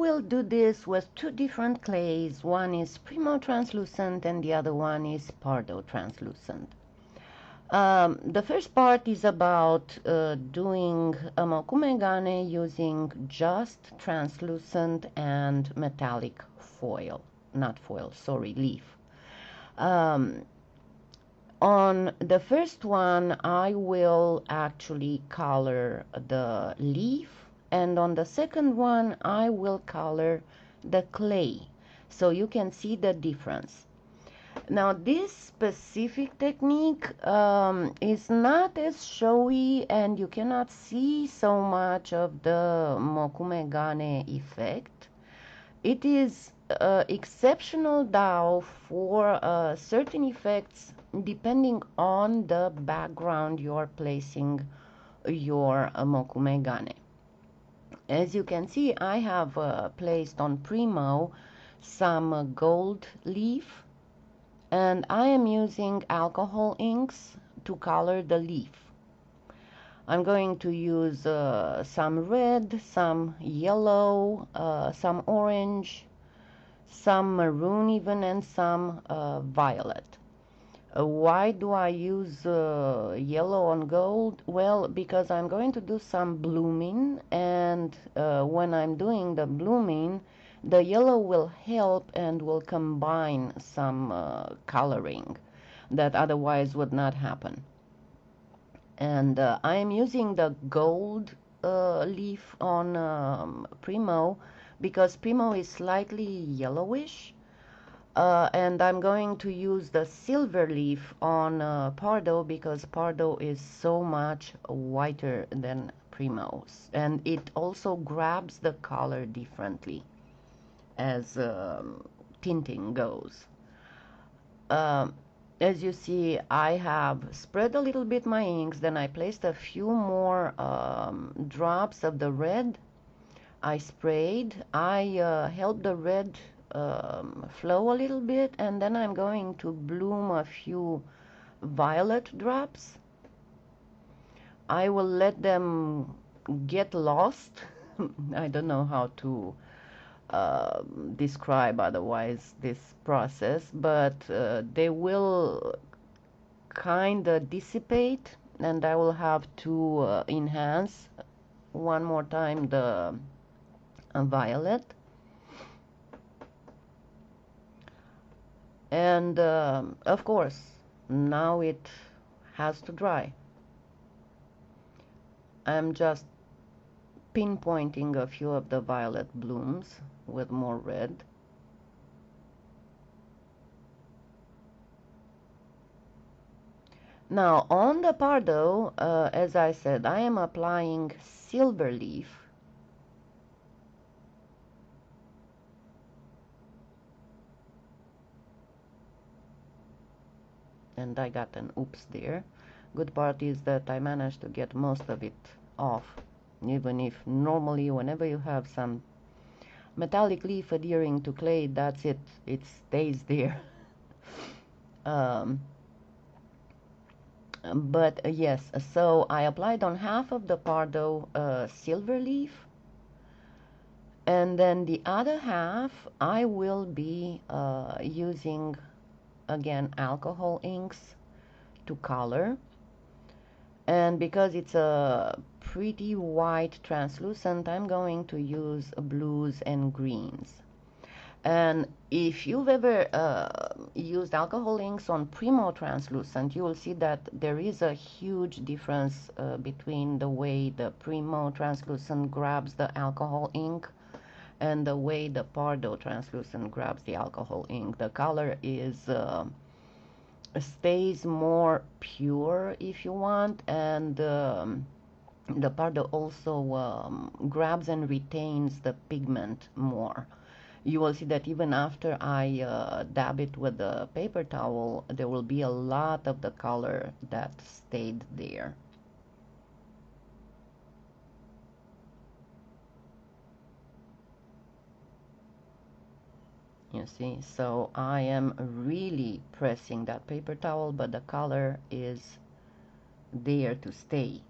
will do this with two different clays. One is Primo translucent and the other one is Pardo translucent. The first part is about doing a mokume gane using just translucent and metallic foil. Not foil, sorry, leaf. On the first one, I will actually color the leaf, and on the second one, I will color the clay, so you can see the difference. Now, this specific technique is not as showy, and you cannot see so much of the mokume gane effect. It is exceptional though for certain effects depending on the background you're placing your mokume gane. As you can see, I have placed on Primo some gold leaf, and I am using alcohol inks to color the leaf. I'm going to use some red, some yellow, some orange, some maroon even, and some violet. Why do I use yellow on gold? Well, because I'm going to do some blooming, and when I'm doing the blooming, the yellow will help and will combine some coloring that otherwise would not happen. And I am using the gold leaf on Primo because Primo is slightly yellowish, and I'm going to use the silver leaf on Pardo because Pardo is so much whiter than Primo's, and it also grabs the color differently as tinting goes. As you see, I have spread a little bit my inks, then I placed a few more drops of the red. I sprayed, I helped the red flow a little bit, and then I'm going to bloom a few violet drops. I will let them get lost. I don't know how to describe otherwise this process, but they will kind of dissipate, and I will have to enhance one more time the violet. And of course, now it has to dry. I'm just pinpointing a few of the violet blooms with more red. Now on the Pardo, as I said, I am applying silver leaf. And I got an oops there. Good part is that I managed to get most of it off, even if normally whenever you have some metallic leaf adhering to clay, that's it, it stays there. But yes, so I applied on half of the Pardo silver leaf, and then the other half I will be using again alcohol inks to color. And because it's a pretty white translucent, I'm going to use blues and greens. And if you've ever used alcohol inks on Primo translucent, you will see that there is a huge difference between the way the Primo translucent grabs the alcohol ink and the way the Pardo translucent grabs the alcohol ink. The color is stays more pure if you want, and the Pardo also grabs and retains the pigment more. You will see that even after I dab it with the paper towel, there will be a lot of the color that stayed there. You see, so I am really pressing that paper towel, but the color is there to stay.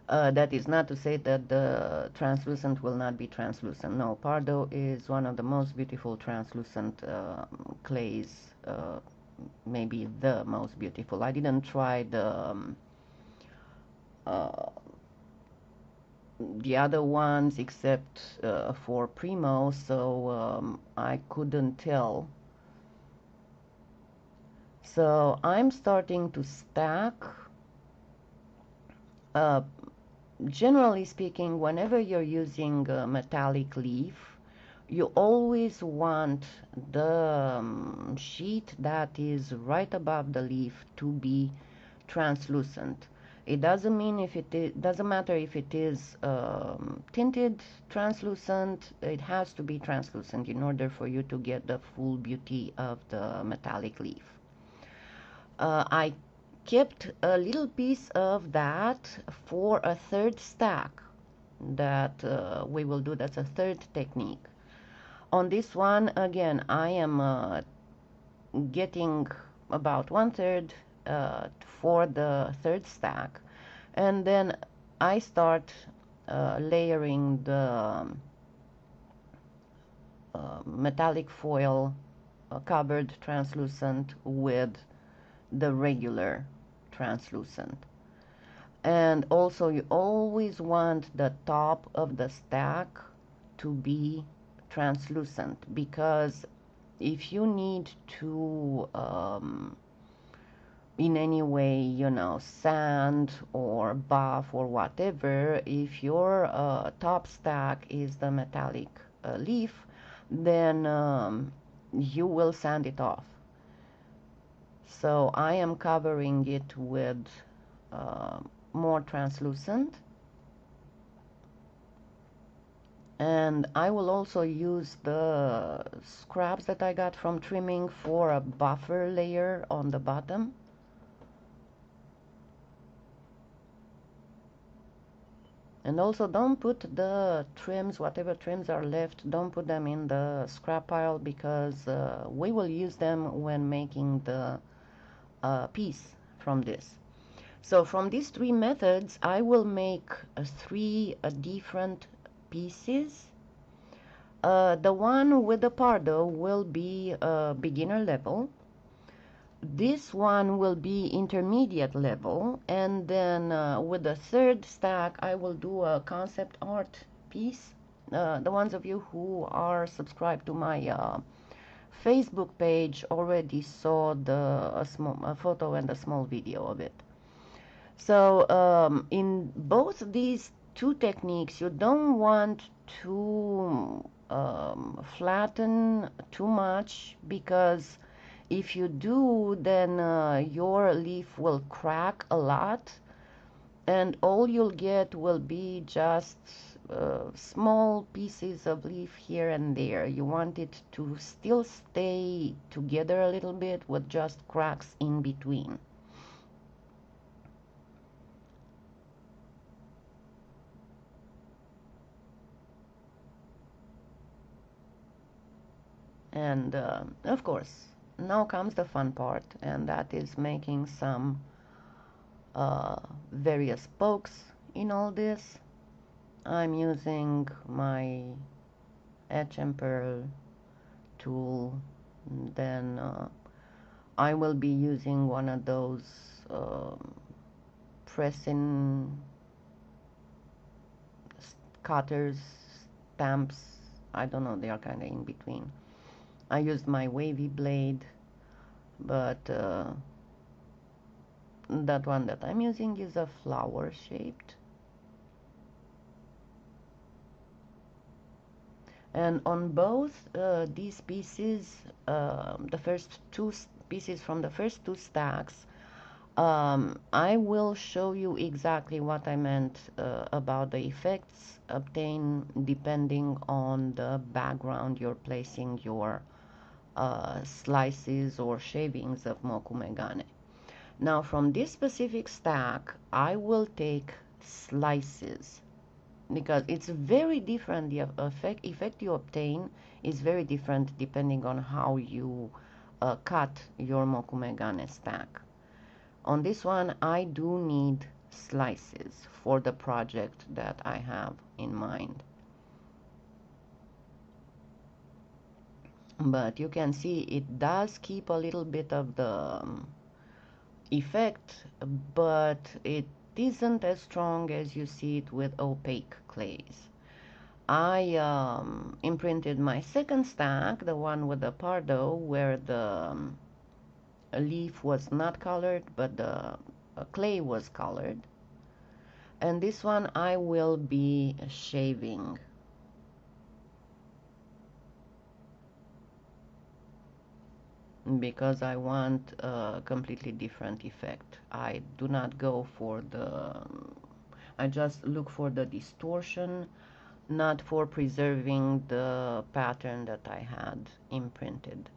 That is not to say that the translucent will not be translucent. No, Pardo is one of the most beautiful translucent clays, maybe the most beautiful. I didn't try uh, the other ones except for Primo, so I couldn't tell. So I'm starting to stack. Generally speaking, whenever you're using a metallic leaf, you always want the sheet that is right above the leaf to be translucent. It doesn't mean if doesn't matter if it is tinted translucent. It has to be translucent in order for you to get the full beauty of the metallic leaf. I kept a little piece of that for a third stack that we will do. That's a third technique. On this one, again, I am getting about 1/3 for the third stack, and then I start layering the metallic foil covered translucent with the regular translucent. And also you always want the top of the stack to be translucent, because if you need to in any way, you know, sand or buff or whatever, if your top stack is the metallic leaf, then you will sand it off. So I am covering it with more translucent, and I will also use the scraps that I got from trimming for a buffer layer on the bottom. And also don't put the trims, whatever trims are left, don't put them in the scrap pile, because we will use them when making the piece from this. So from these three methods, I will make three different pieces. The one with the Pardo will be beginner level. This one will be intermediate level, and then with the third stack, I will do a concept art piece. The ones of you who are subscribed to my Facebook page already saw a photo and a small video of it. So in both these two techniques, you don't want to flatten too much, because if you do, then your leaf will crack a lot, and all you'll get will be just small pieces of leaf here and there. You want it to still stay together a little bit with just cracks in between. And of course, now comes the fun part, and that is making some various spokes in all this. I'm using my etch and pearl tool. Then I will be using one of those pressing cutters, stamps. I don't know, they are kind of in between. I used my wavy blade, but that one that I'm using is a flower shaped. And on both these pieces, the first two pieces from the first two stacks, I will show you exactly what I meant about the effects obtained depending on the background you're placing your slices or shavings of mokume gane. Now from this specific stack, I will take slices, because it's very different. The effect you obtain is very different depending on how you cut your mokume gane stack. On this one, I do need slices for the project that I have in mind. But you can see it does keep a little bit of the effect, but it isn't as strong as you see it with opaque clays. I imprinted my second stack, the one with the Pardo, where the leaf was not colored, but the clay was colored. And this one I will be shaving. Because I want a completely different effect. I do not go for the, I just look for the distortion, not for preserving the pattern that I had imprinted.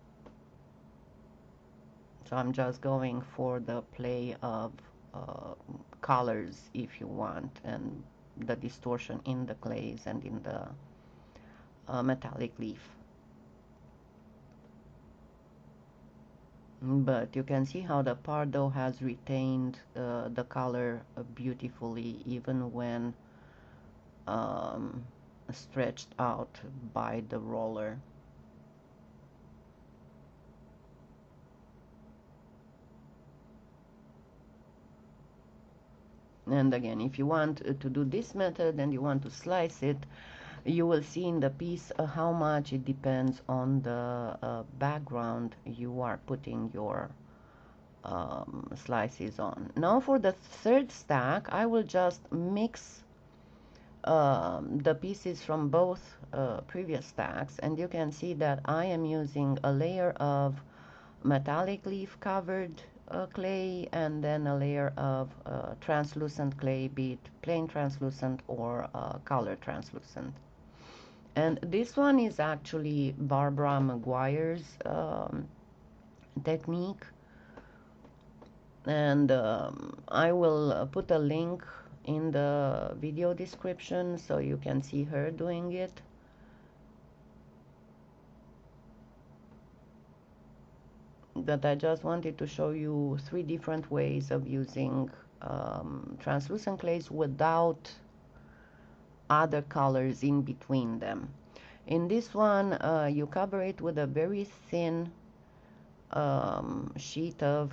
So I'm just going for the play of colors, if you want, and the distortion in the clays and in the metallic leaf. But you can see how the Pardo has retained the color beautifully, even when stretched out by the roller. And again, if you want to do this method and you want to slice it, you will see in the piece how much it depends on the background you are putting your slices on. Now for the third stack, I will just mix the pieces from both previous stacks, and you can see that I am using a layer of metallic leaf covered clay, and then a layer of translucent clay, be it plain translucent or color translucent. And this one is actually Barbara McGuire's technique, and I will put a link in the video description so you can see her doing it. But I just wanted to show you 3 different ways of using translucent clays without other colors in between them. In this one, you cover it with a very thin sheet of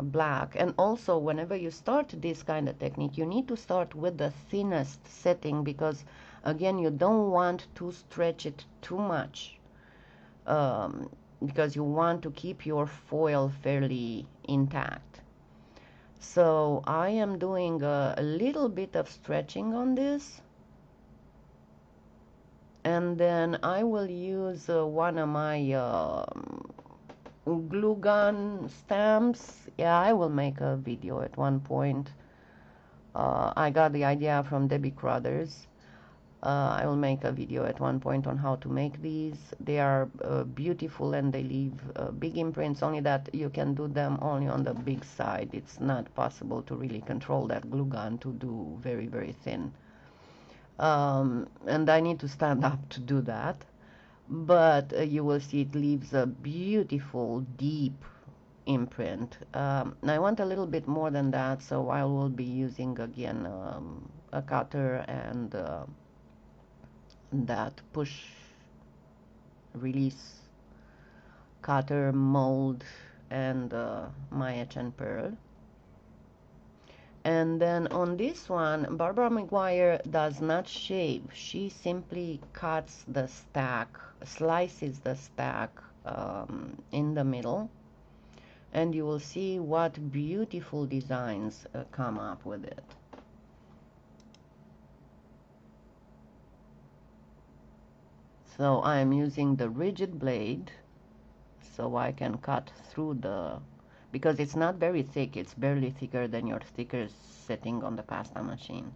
black. And also, whenever you start this kind of technique, you need to start with the thinnest setting, because again, you don't want to stretch it too much, because you want to keep your foil fairly intact. So I am doing a little bit of stretching on this, and then I will use one of my glue gun stamps. Yeah, I will make a video at one point. I got the idea from Debbie Crothers. I will make a video at one point on how to make these. They are beautiful, and they leave big imprints, only that you can do them only on the big side. It's not possible to really control that glue gun to do very, very thin. And I need to stand up to do that. But you will see it leaves a beautiful, deep imprint. I want a little bit more than that, so I will be using again a cutter and that push release cutter mold and my etch and pearl. And then on this one, Barbara McGuire does not shave. She simply cuts the stack, slices the stack in the middle, and you will see what beautiful designs come up with it. So I am using the rigid blade so I can cut through the, because it's not very thick, it's barely thicker than your thicker setting on the pasta machine.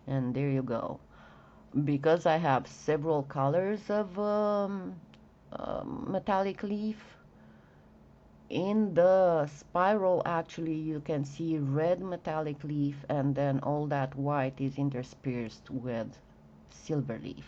And there you go. Because I have several colors of metallic leaf, in the spiral actually you can see red metallic leaf, and then all that white is interspersed with silver leaf.